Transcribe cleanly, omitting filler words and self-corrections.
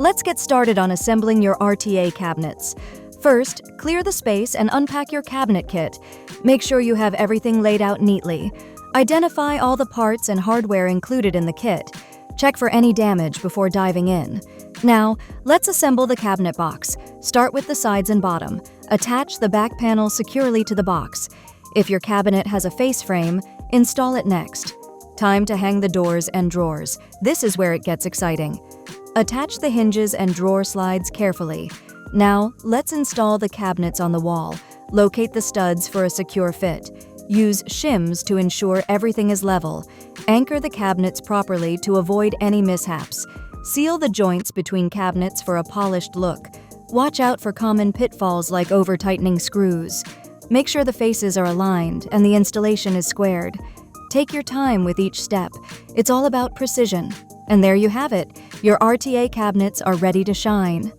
Let's get started on assembling your RTA cabinets. First, clear the space and unpack your cabinet kit. Make sure you have everything laid out neatly. Identify all the parts and hardware included in the kit. Check for any damage before diving in. Now, let's assemble the cabinet box. Start with the sides and bottom. Attach the back panel securely to the box. If your cabinet has a face frame, install it next. Time to hang the doors and drawers. This is where it gets exciting. Attach the hinges and drawer slides carefully. Now, let's install the cabinets on the wall. Locate the studs for a secure fit. Use shims to ensure everything is level. Anchor the cabinets properly to avoid any mishaps. Seal the joints between cabinets for a polished look. Watch out for common pitfalls like over-tightening screws. Make sure the faces are aligned and the installation is squared. Take your time with each step. It's all about precision. And there you have it. Your RTA cabinets are ready to shine.